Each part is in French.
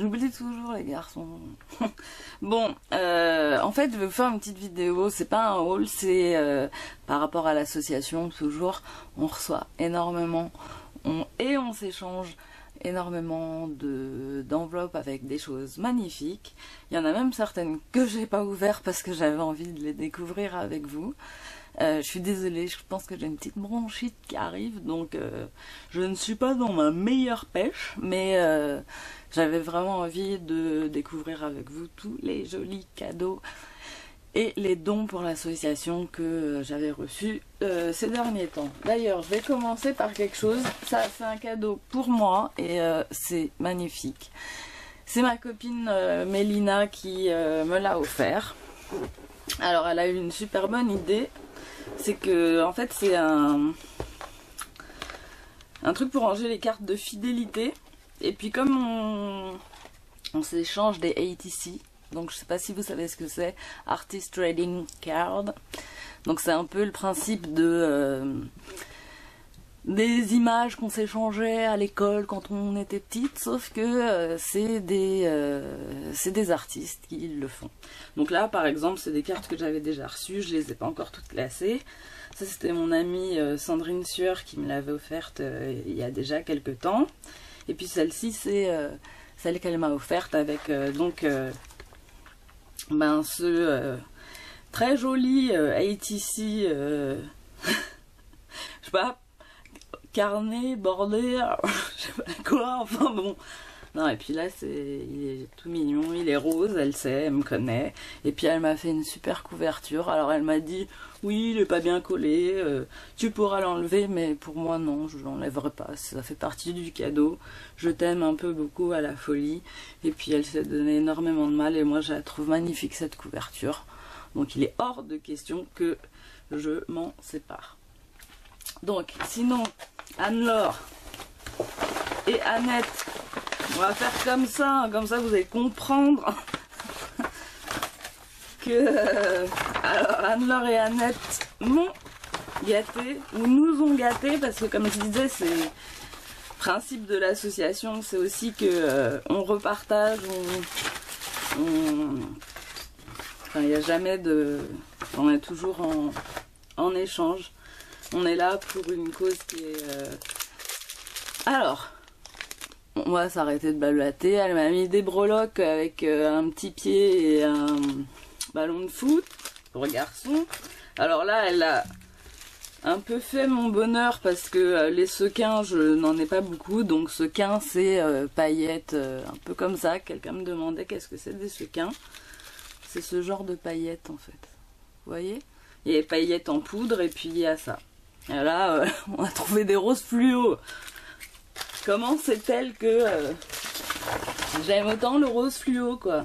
J'oublie toujours les garçons. Bon, en fait, je vais vous faire une petite vidéo. C'est pas un haul, c'est par rapport à l'association, toujours. On reçoit énormément, on s'échange énormément d'enveloppes avec des choses magnifiques. Il y en a même certaines que j'ai pas ouvertes parce que j'avais envie de les découvrir avec vous. Je suis désolée, je pense que j'ai une petite bronchite qui arrive, donc je ne suis pas dans ma meilleure pêche, mais j'avais vraiment envie de découvrir avec vous tous les jolis cadeaux et les dons pour l'association que j'avais reçus ces derniers temps. D'ailleurs, je vais commencer par quelque chose. Ça, c'est un cadeau pour moi et c'est magnifique. C'est ma copine Mélina qui me l'a offert. Alors, elle a eu une super bonne idée. C'est que, en fait, c'est un truc pour ranger les cartes de fidélité. Et puis, comme on s'échange des ATC, donc je sais pas si vous savez ce que c'est, Artist Trading Card. Donc c'est un peu le principe des images qu'on s'échangeait à l'école quand on était petite, sauf que c'est des artistes qui le font. Donc là par exemple c'est des cartes que j'avais déjà reçues, je les ai pas encore toutes classées. Ça c'était mon amie Sandrine Sueur qui me l'avait offerte il y a déjà quelques temps. Et puis celle-ci c'est celle qu'elle m'a offerte avec ce très joli ATC, je sais pas, carnet, bordé, je sais pas quoi, enfin bon. Non, et puis là, il est tout mignon, il est rose, elle sait, elle me connaît. Et puis elle m'a fait une super couverture. Alors elle m'a dit, oui, il est pas bien collé, tu pourras l'enlever, mais pour moi non, je l'enlèverai pas. Ça fait partie du cadeau. Je t'aime un peu beaucoup à la folie. Et puis elle s'est donné énormément de mal et moi je la trouve magnifique cette couverture. Donc il est hors de question que je m'en sépare. Donc sinon, Anne-Laure et Annette, on va faire comme ça vous allez comprendre que alors Anne-Laure et Annette m'ont gâté, ou nous ont gâté, parce que comme je disais, c'est le principe de l'association, c'est aussi que on repartage, enfin il n'y a jamais de... on est toujours en échange, on est là pour une cause qui est... Alors... on va s'arrêter de blablater. Elle m'a mis des breloques avec un petit pied et un ballon de foot pour garçon. Alors là, elle a un peu fait mon bonheur parce que les sequins, je n'en ai pas beaucoup. Donc sequins, c'est paillettes, un peu comme ça. Quelqu'un me demandait qu'est-ce que c'est des sequins. C'est ce genre de paillettes en fait. Vous voyez? Il y a les paillettes en poudre et puis il y a ça. Et là, on a trouvé des roses fluo. Comment c'est-elle que j'aime autant le rose fluo, quoi.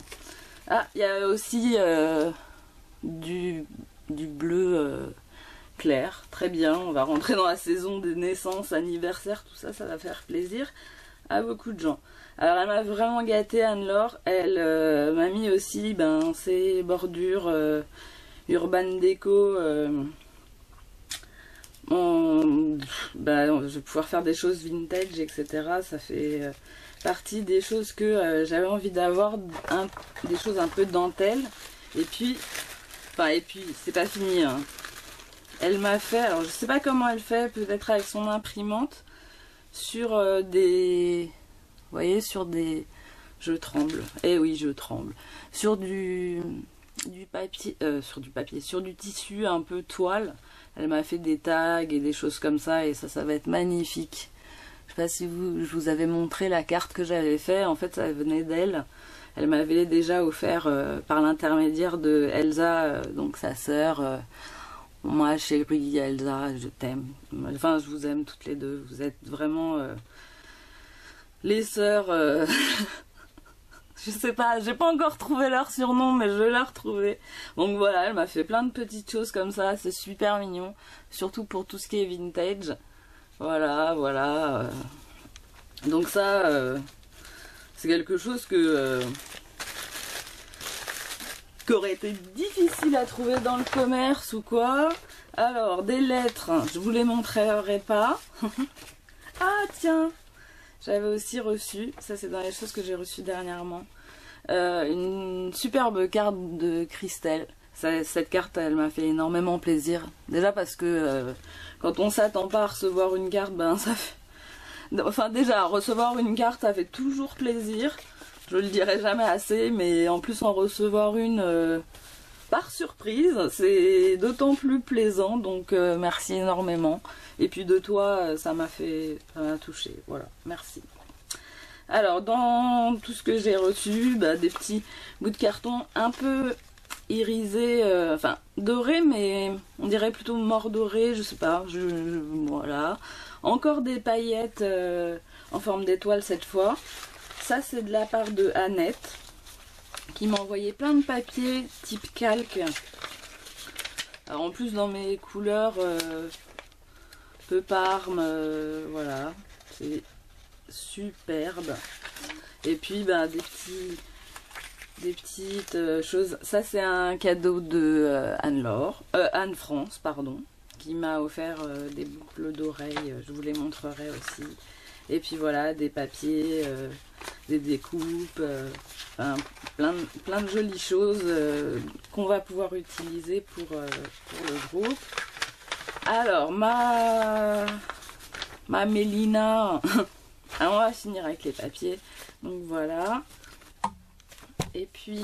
Ah, il y a aussi du bleu clair. Très bien, on va rentrer dans la saison des naissances, anniversaires, tout ça, ça va faire plaisir à beaucoup de gens. Alors elle m'a vraiment gâtée, Anne-Laure. Elle m'a mis aussi ces bordures Urban Déco. Je vais pouvoir faire des choses vintage, etc. Ça fait partie des choses que j'avais envie d'avoir, des choses un peu dentelle. Et puis c'est pas fini, hein. Elle m'a fait, alors je sais pas comment elle fait, peut-être avec son imprimante, sur des... vous voyez, sur des... je tremble, eh oui je tremble, sur du papier, sur du tissu un peu toile. Elle m'a fait des tags et des choses comme ça et ça va être magnifique. Je sais pas si je vous avais montré la carte que j'avais fait, en fait ça venait d'elle. Elle m'avait déjà offert par l'intermédiaire de Elsa, donc sa sœur. Moi chérie Elsa, je t'aime. Enfin je vous aime toutes les deux, vous êtes vraiment les sœurs... Je sais pas, j'ai pas encore trouvé leur surnom, mais je l'ai retrouvé. Donc voilà, elle m'a fait plein de petites choses comme ça, c'est super mignon. Surtout pour tout ce qui est vintage. Voilà. Donc ça, c'est quelque chose qu'aurait été difficile à trouver dans le commerce ou quoi. Alors, des lettres, je vous les montrerai pas. Ah tiens, j'avais aussi reçu, ça c'est dans les choses que j'ai reçues dernièrement, une superbe carte de Christelle. Cette carte, elle m'a fait énormément plaisir. Déjà parce que quand on s'attend pas à recevoir une carte, ben ça fait... Enfin déjà, recevoir une carte, ça fait toujours plaisir. Je le dirai jamais assez, mais en plus en recevoir une par surprise, c'est d'autant plus plaisant. Donc merci énormément. Et puis de toi, ça m'a touché. Voilà, merci. Alors dans tout ce que j'ai reçu, bah, des petits bouts de carton un peu irisés, enfin dorés, mais on dirait plutôt mordorés, je sais pas. Voilà. Encore des paillettes en forme d'étoile cette fois. Ça c'est de la part de Annette qui m'a envoyé plein de papiers type calque. Alors en plus dans mes couleurs peu parme, voilà, c'est superbe. Et puis ben, des petites choses. Ça c'est un cadeau de Anne France, pardon, qui m'a offert des boucles d'oreilles, je vous les montrerai aussi. Et puis voilà, des papiers, des découpes, enfin, plein de jolies choses qu'on va pouvoir utiliser pour le groupe. Alors, ma Mélina, alors on va finir avec les papiers, donc voilà. Et puis,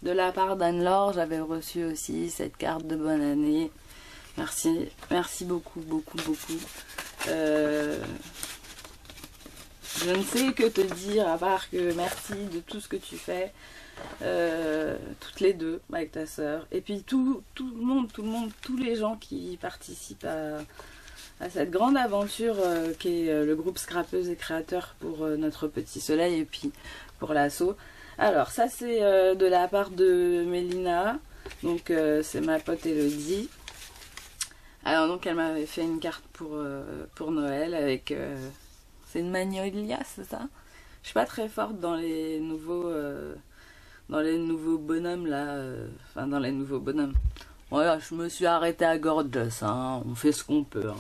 de la part d'Anne-Laure, j'avais reçu aussi cette carte de bonne année. Merci, merci beaucoup, beaucoup, beaucoup. Je ne sais que te dire, à part que merci de tout ce que tu fais, toutes les deux, avec ta sœur. Et puis tout le monde, tous les gens qui participent à cette grande aventure qui est le groupe Scrapeuse et Créateurs pour notre petit soleil et puis pour l'assaut. Alors ça c'est de la part de Mélina, donc c'est ma pote Elodie. Alors donc elle m'avait fait une carte pour Noël avec... c'est une magnolia, c'est ça? Je suis pas très forte dans les nouveaux bonhommes là, enfin dans les nouveaux bonhommes. Voilà, je me suis arrêtée à Gorgeous, hein, on fait ce qu'on peut. Hein.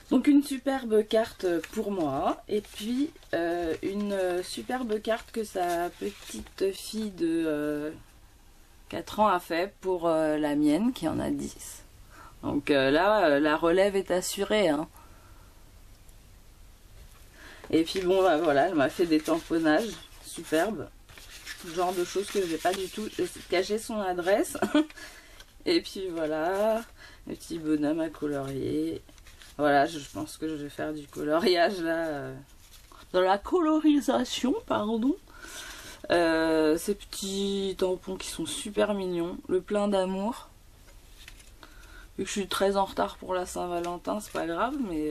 Donc une superbe carte pour moi, et puis une superbe carte que sa petite fille de 4 ans a fait pour la mienne qui en a 10. Donc là, la relève est assurée. Hein. Et puis bon, bah, voilà, elle m'a fait des tamponnages superbes. Ce genre de choses que j'ai pas du tout. J'ai caché son adresse. Et puis voilà, le petit bonhomme à colorier. Voilà, je pense que je vais faire du coloriage là. Dans la colorisation, pardon. Ces petits tampons qui sont super mignons. Le plein d'amour. Vu que je suis très en retard pour la Saint-Valentin, c'est pas grave, mais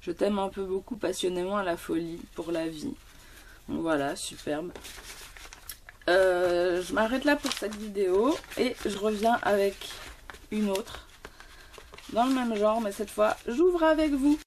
je t'aime un peu beaucoup passionnément à la folie pour la vie. Donc voilà, superbe. Je m'arrête là pour cette vidéo et je reviens avec une autre dans le même genre, mais cette fois j'ouvre avec vous.